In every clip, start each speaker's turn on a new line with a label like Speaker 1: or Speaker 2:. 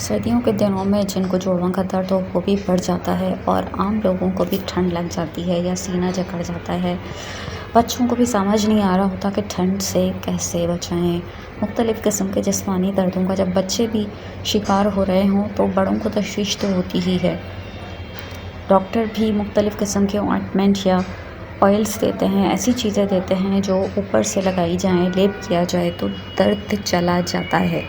Speaker 1: सर्दियों के दिनों में जिनको जोड़ों का दर्द हो वो भी बढ़ जाता है और आम लोगों को भी ठंड लग जाती है या सीना जकड़ जाता है। बच्चों को भी समझ नहीं आ रहा होता कि ठंड से कैसे बचाएं। मुख्तलिफ़ किस्म के जिस्मानी दर्दों का जब बच्चे भी शिकार हो रहे हों तो बड़ों को तशवीश तो होती ही है। डॉक्टर भी मुख्तलिफ़ किस्म के ऑइंटमेंट या ऑयल्स देते हैं, ऐसी चीज़ें देते हैं जो ऊपर से लगाई जाएं, लेप किया जाए तो दर्द चला जाता है।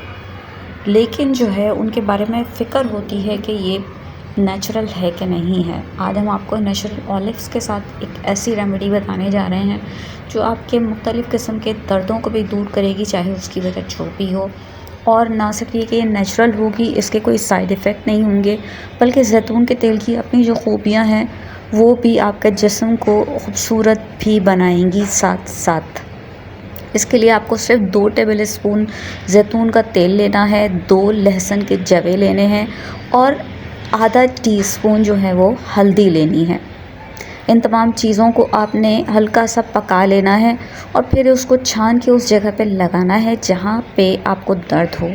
Speaker 1: लेकिन जो है उनके बारे में फ़िक्र होती है कि ये नेचुरल है कि नहीं है। आज हम आपको नेचुरल ऑलिव्स के साथ एक ऐसी रेमेडी बताने जा रहे हैं जो आपके मुख्तलिफ़ किस्म के दर्दों को भी दूर करेगी, चाहे उसकी वजह जो भी हो। और ना सिर्फ ये कि ये नेचुरल होगी, इसके कोई साइड इफ़ेक्ट नहीं होंगे, बल्कि ज़ैतून के तेल की अपनी जो खूबियाँ हैं वो भी आपके जिस्म को खूबसूरत भी बनाएंगी साथ साथ। इसके लिए आपको सिर्फ 2 टेबल स्पून ज़ैतून का तेल लेना है, 2 लहसुन के जवे लेने हैं और आधा टीस्पून जो है वो हल्दी लेनी है। इन तमाम चीज़ों को आपने हल्का सा पका लेना है और फिर उसको छान के उस जगह पे लगाना है जहाँ पे आपको दर्द हो।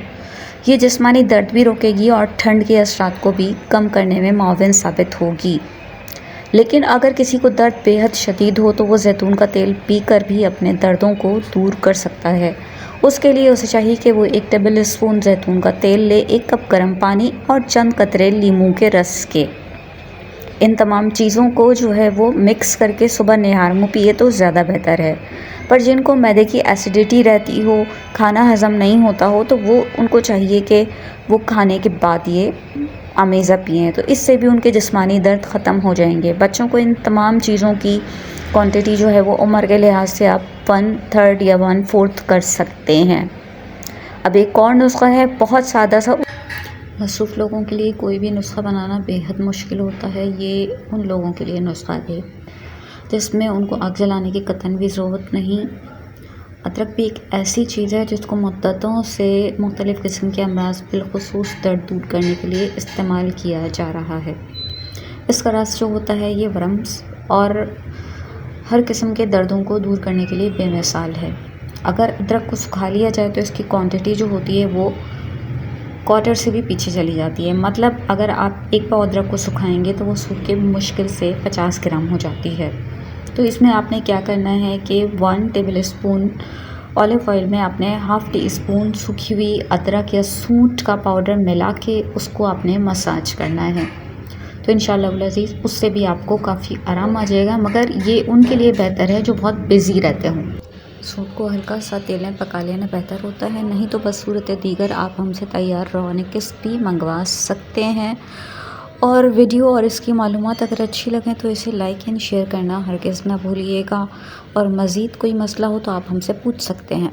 Speaker 1: ये जिस्मानी दर्द भी रोकेगी और ठंड के असरात को भी कम करने में मुआविन साबित होगी। लेकिन अगर किसी को दर्द बेहद शदीद हो तो वो ज़ैतून का तेल पीकर भी अपने दर्दों को दूर कर सकता है। उसके लिए उसे चाहिए कि वो 1 टेबल स्पून ज़ैतून का तेल ले, 1 कप गर्म पानी और चंद कतरे लीमू के रस के। इन तमाम चीज़ों को जो है वो मिक्स करके सुबह निहार मुँह पिए तो ज़्यादा बेहतर है। पर जिनको मैदे की एसिडिटी रहती हो, खाना हज़म नहीं होता हो, तो वो उनको चाहिए कि वो खाने के बाद ये अमेज़ा पिएँ, तो इससे भी उनके जिस्मानी दर्द ख़त्म हो जाएंगे। बच्चों को इन तमाम चीज़ों की क्वांटिटी जो है वो उम्र के लिहाज से आप 1/3 या 1/4 कर सकते हैं। अब एक और नुस्ख़ा है, बहुत सादा सा। मसरूफ़ लोगों के लिए कोई भी नुस्ख़ा बनाना बेहद मुश्किल होता है। ये उन लोगों के लिए नुस्ख़ा है जिसमें उनको आग जलाने की कतई भी ज़रूरत नहीं। अदरक भी एक ऐसी चीज़ है जिसको मुद्दतों से मुख्तलिफ़ किस्म के अमराज़ बिलख़ुसूस दर्द दूर करने के लिए इस्तेमाल किया जा रहा है। इसका रस जो होता है ये वर्म्स और हर किस्म के दर्दों को दूर करने के लिए बेमिसाल है। अगर अदरक को सुखा लिया जाए तो इसकी क्वांटिटी जो होती है वो क्वार्टर से भी पीछे चली जाती है। मतलब अगर आप 1 पाव अदरक को सुखाएंगे तो वो सूख के मुश्किल से 50 ग्राम हो जाती है। तो इसमें आपने क्या करना है कि 1 टेबल स्पून ऑलिव ऑयल में आपने ½ टीस्पून सूखी हुई अदरक या सूंठ का पाउडर मिला के उसको आपने मसाज करना है। तो इंशाअल्लाह वल अज़ीज़ उससे भी आपको काफ़ी आराम आ जाएगा, मगर ये उनके लिए बेहतर है जो बहुत बिज़ी रहते हों। सूप को हल्का सा तेल में पका लेना बेहतर होता है, नहीं तो बसूरत दीगर आप हमसे तैयार रवानी किस्त भी मंगवा सकते हैं। और वीडियो और इसकी मालूमात अगर अच्छी लगें तो इसे लाइक एंड शेयर करना हरगिज़ ना भूलिएगा। और मज़ीद कोई मसला हो तो आप हमसे पूछ सकते हैं।